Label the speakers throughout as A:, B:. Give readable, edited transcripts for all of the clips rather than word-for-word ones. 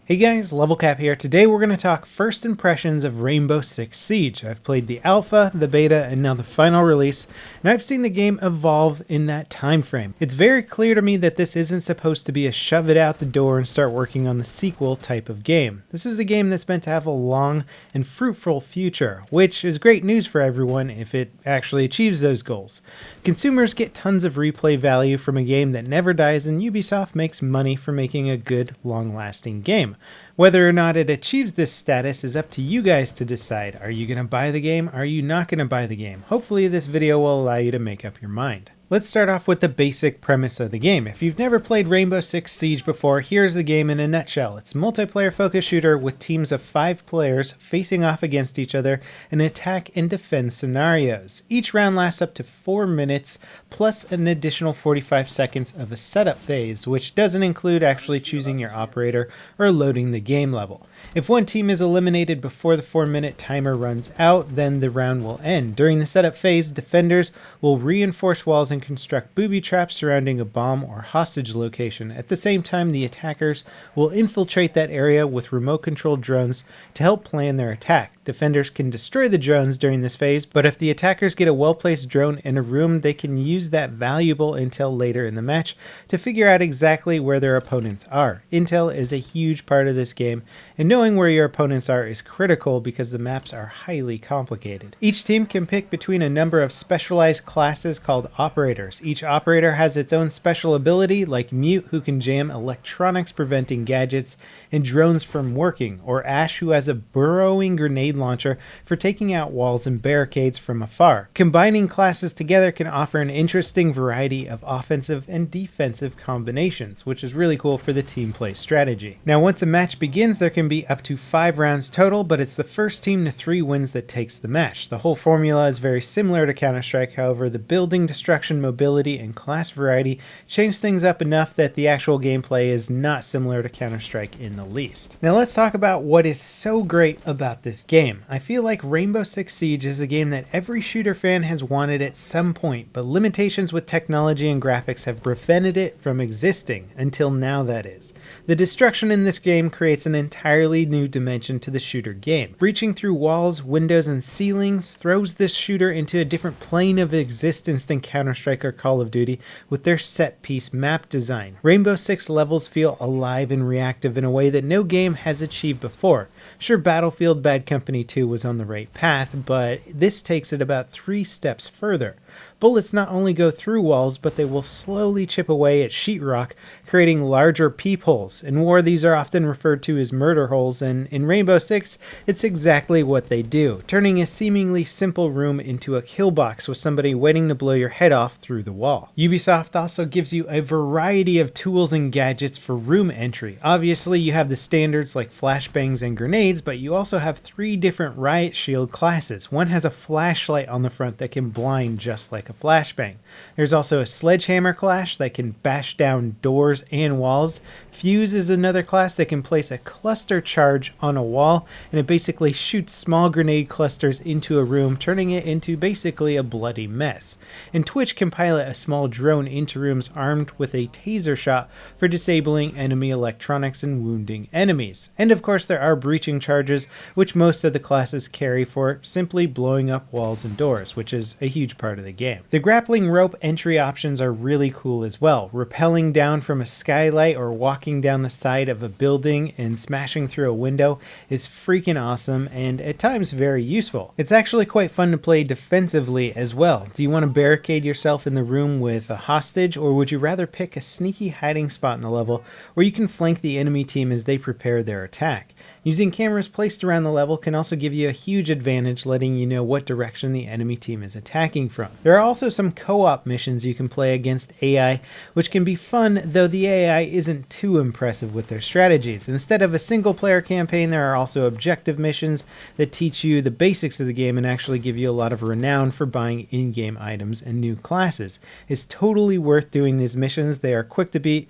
A: Hey guys, LevelCap here. Today we're going to talk first impressions of Rainbow Six Siege. I've played the alpha, the beta, and now the final release, and I've seen the game evolve in that time frame. It's very clear to me that this isn't supposed to be a shove it out the door and start working on the sequel type of game. This is a game that's meant to have a long and fruitful future, which is great news for everyone if it actually achieves those goals. Consumers get tons of replay value from a game that never dies, and Ubisoft makes money for making a good, long-lasting game. Whether or not it achieves this status is up to you guys to decide. Are you going to buy the game? Are you not going to buy the game? Hopefully this video will allow you to make up your mind. Let's start off with the basic premise of the game. If you've never played Rainbow Six Siege before, here's the game in a nutshell. It's a multiplayer focused shooter with teams of 5 players facing off against each other in attack and defense scenarios. Each round lasts up to 4 minutes, plus an additional 45 seconds of a setup phase, which doesn't include actually choosing your operator or loading the game level. If one team is eliminated before the 4-minute timer runs out, then the round will end. During the setup phase, defenders will reinforce walls and construct booby traps surrounding a bomb or hostage location. At the same time, the attackers will infiltrate that area with remote-controlled drones to help plan their attack. Defenders can destroy the drones during this phase, but if the attackers get a well-placed drone in a room, they can use that valuable intel later in the match to figure out exactly where their opponents are. Intel is a huge part of this game, and knowing where your opponents are is critical because the maps are highly complicated. Each team can pick between a number of specialized classes called operators. Each operator has its own special ability, like Mute, who can jam electronics preventing gadgets and drones from working, or Ash, who has a burrowing grenade launcher for taking out walls and barricades from afar. Combining classes together can offer an interesting variety of offensive and defensive combinations, which is really cool for the team play strategy. Now once a match begins, there can be up to 5 rounds total, but it's the first team to 3 wins that takes the match. The whole formula is very similar to Counter-Strike, however the building, destruction, mobility, and class variety change things up enough that the actual gameplay is not similar to Counter-Strike in the least. Now let's talk about what is so great about this game. I feel like Rainbow Six Siege is a game that every shooter fan has wanted at some point, but limitations with technology and graphics have prevented it from existing, until now that is. The destruction in this game creates an entirely new dimension to the shooter game. Breaching through walls, windows, and ceilings throws this shooter into a different plane of existence than Counter-Strike or Call of Duty with their set-piece map design. Rainbow Six levels feel alive and reactive in a way that no game has achieved before. Sure, Battlefield Bad Company 2 was on the right path, but this takes it about 3 steps further. Bullets not only go through walls, but they will slowly chip away at sheetrock, creating larger peepholes. In war, these are often referred to as murder holes, and in Rainbow Six, it's exactly what they do, turning a seemingly simple room into a kill box with somebody waiting to blow your head off through the wall. Ubisoft also gives you a variety of tools and gadgets for room entry. Obviously, you have the standards like flashbangs and grenades, but you also have 3 different riot shield classes. One has a flashlight on the front that can blind just like a flashbang. There's also a sledgehammer class that can bash down doors and walls. Fuse is another class that can place a cluster charge on a wall, and it basically shoots small grenade clusters into a room, turning it into basically a bloody mess. And Twitch can pilot a small drone into rooms armed with a taser shot for disabling enemy electronics and wounding enemies. And of course there are breaching charges, which most of the classes carry for simply blowing up walls and doors, which is a huge part of the game. The grappling rope entry options are really cool as well. Rappelling down from a skylight or walking down the side of a building and smashing through a window is freaking awesome and at times very useful. It's actually quite fun to play defensively as well. Do you want to barricade yourself in the room with a hostage, or would you rather pick a sneaky hiding spot in the level where you can flank the enemy team as they prepare their attack? Using cameras placed around the level can also give you a huge advantage, letting you know what direction the enemy team is attacking from. There are also some co-op missions you can play against AI, which can be fun, though the AI isn't too impressive with their strategies. Instead of a single-player campaign, there are also objective missions that teach you the basics of the game and actually give you a lot of renown for buying in-game items and new classes. It's totally worth doing these missions. They are quick to beat,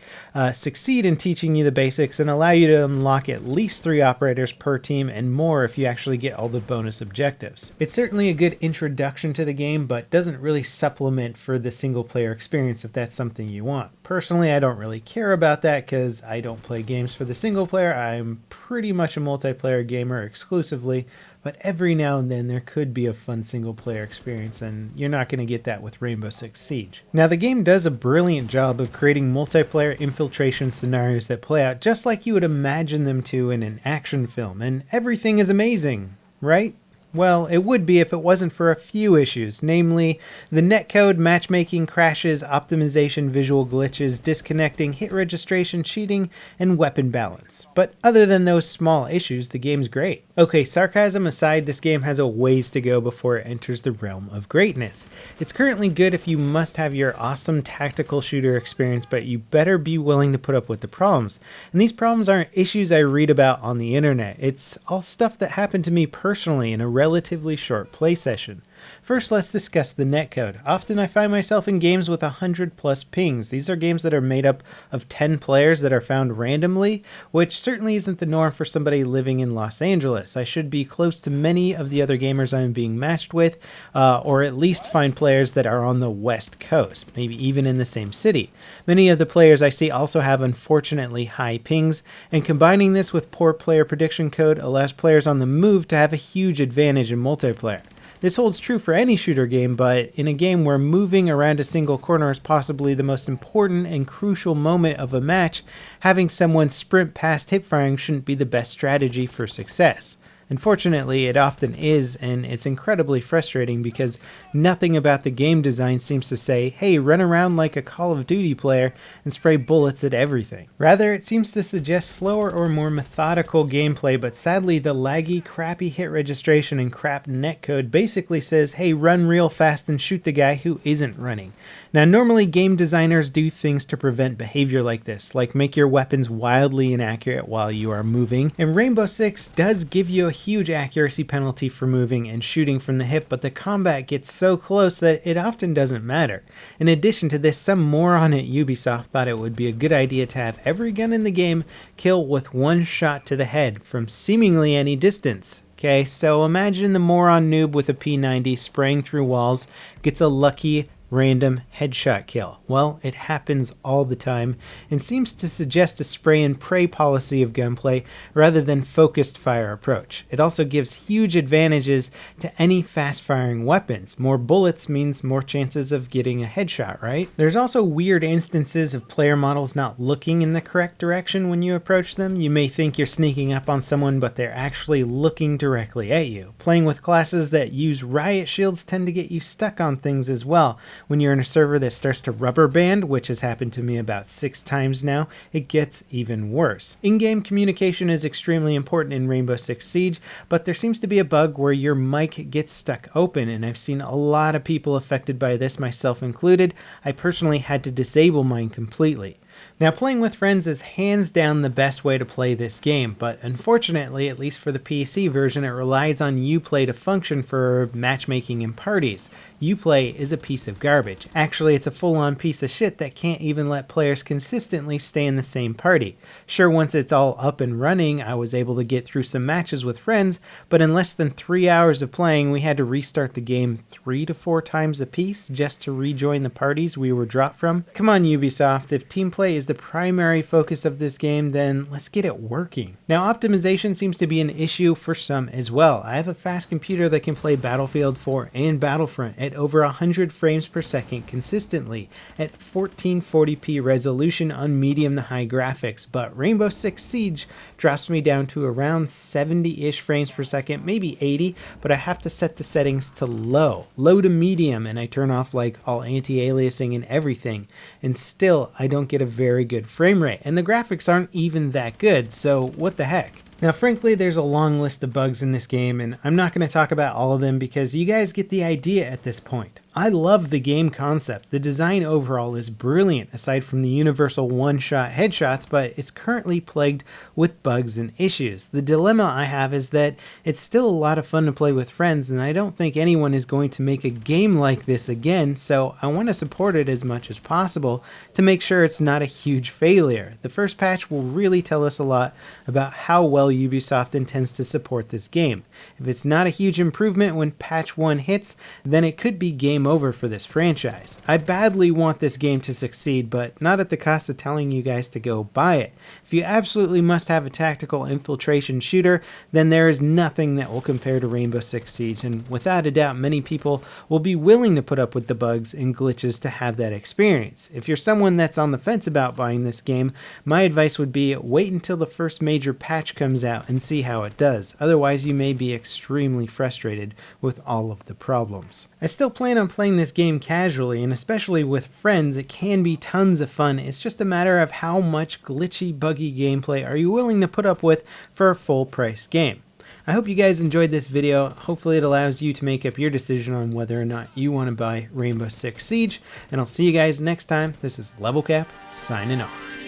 A: succeed in teaching you the basics, and allow you to unlock at least 3 operators operators per team, and more if you actually get all the bonus objectives. It's certainly a good introduction to the game, but doesn't really supplement for the single player experience if that's something you want. Personally, I don't really care about that because I don't play games for the single player. I'm pretty much a multiplayer gamer exclusively, but every now and then there could be a fun single player experience, and you're not going to get that with Rainbow Six Siege. Now, the game does a brilliant job of creating multiplayer infiltration scenarios that play out just like you would imagine them to in an action film, and everything is amazing, right? Well, it would be if it wasn't for a few issues, namely the netcode, matchmaking crashes, optimization, visual glitches, disconnecting, hit registration, cheating, and weapon balance. But other than those small issues, the game's great. Okay, sarcasm aside, this game has a ways to go before it enters the realm of greatness. It's currently good if you must have your awesome tactical shooter experience, but you better be willing to put up with the problems. And these problems aren't issues I read about on the internet. It's all stuff that happened to me personally in a relatively short play session. First, let's discuss the netcode. Often I find myself in games with 100+ pings. These are games that are made up of 10 players that are found randomly, which certainly isn't the norm for somebody living in Los Angeles. I should be close to many of the other gamers I'm being matched with, or at least find players that are on the West Coast, maybe even in the same city. Many of the players I see also have unfortunately high pings, and combining this with poor player prediction code allows players on the move to have a huge advantage in multiplayer. This holds true for any shooter game, but in a game where moving around a single corner is possibly the most important and crucial moment of a match, having someone sprint past hipfiring shouldn't be the best strategy for success. Unfortunately, it often is, and it's incredibly frustrating because nothing about the game design seems to say, hey, run around like a Call of Duty player and spray bullets at everything. Rather, it seems to suggest slower or more methodical gameplay, but sadly the laggy, crappy hit registration and crap netcode basically says, hey, run real fast and shoot the guy who isn't running. Now, normally game designers do things to prevent behavior like this, like make your weapons wildly inaccurate while you are moving, and Rainbow Six does give you a huge accuracy penalty for moving and shooting from the hip, but the combat gets so close that it often doesn't matter. In addition to this, some moron at Ubisoft thought it would be a good idea to have every gun in the game kill with one shot to the head from seemingly any distance. Okay, so imagine the moron noob with a P90 spraying through walls gets a lucky random headshot kill. Well, it happens all the time and seems to suggest a spray and pray policy of gunplay rather than focused fire approach. It also gives huge advantages to any fast firing weapons. More bullets means more chances of getting a headshot, right? There's also weird instances of player models not looking in the correct direction when you approach them. You may think you're sneaking up on someone, but they're actually looking directly at you. Playing with classes that use riot shields tend to get you stuck on things as well. When you're in a server that starts to rubber band, which has happened to me about 6 times now, it gets even worse. In-game communication is extremely important in Rainbow Six Siege, but there seems to be a bug where your mic gets stuck open, and I've seen a lot of people affected by this, myself included. I personally had to disable mine completely. Now, playing with friends is hands down the best way to play this game, but unfortunately, at least for the PC version, it relies on Uplay to function for matchmaking in parties. Uplay is a piece of garbage. Actually, it's a full-on piece of shit that can't even let players consistently stay in the same party. Sure, once it's all up and running, I was able to get through some matches with friends, but in less than 3 hours of playing, we had to restart the game 3 to 4 times a piece just to rejoin the parties we were dropped from. Come on, Ubisoft, if team play is the primary focus of this game, then let's get it working. Now, optimization seems to be an issue for some as well. I have a fast computer that can play Battlefield 4 and Battlefront at over 100 frames per second consistently at 1440p resolution on medium to high graphics, but Rainbow Six Siege drops me down to around 70-ish frames per second, maybe 80, but I have to set the settings to low to medium, and I turn off like all anti-aliasing and everything, and still I don't get a very good frame rate, and the graphics aren't even that good, so what the heck? Now, frankly, there's a long list of bugs in this game, and I'm not going to talk about all of them because you guys get the idea at this point. I love the game concept. The design overall is brilliant, aside from the universal one-shot headshots, but it's currently plagued with bugs and issues. The dilemma I have is that it's still a lot of fun to play with friends, and I don't think anyone is going to make a game like this again, so I want to support it as much as possible to make sure it's not a huge failure. The first patch will really tell us a lot about how well Ubisoft intends to support this game. If it's not a huge improvement when patch 1 hits, then it could be game over for this franchise. I badly want this game to succeed, but not at the cost of telling you guys to go buy it. If you absolutely must have a tactical infiltration shooter, then there is nothing that will compare to Rainbow Six Siege, and without a doubt many people will be willing to put up with the bugs and glitches to have that experience. If you're someone that's on the fence about buying this game, my advice would be wait until the first major patch comes out and see how it does. Otherwise you may be extremely frustrated with all of the problems. I still plan on playing this game casually, and especially with friends it can be tons of fun. It's just a matter of how much glitchy, buggy gameplay are you willing to put up with for a full price game. I hope you guys enjoyed this video. Hopefully it allows you to make up your decision on whether or not you want to buy Rainbow Six Siege, and I'll see you guys next time. This is LevelCap signing off.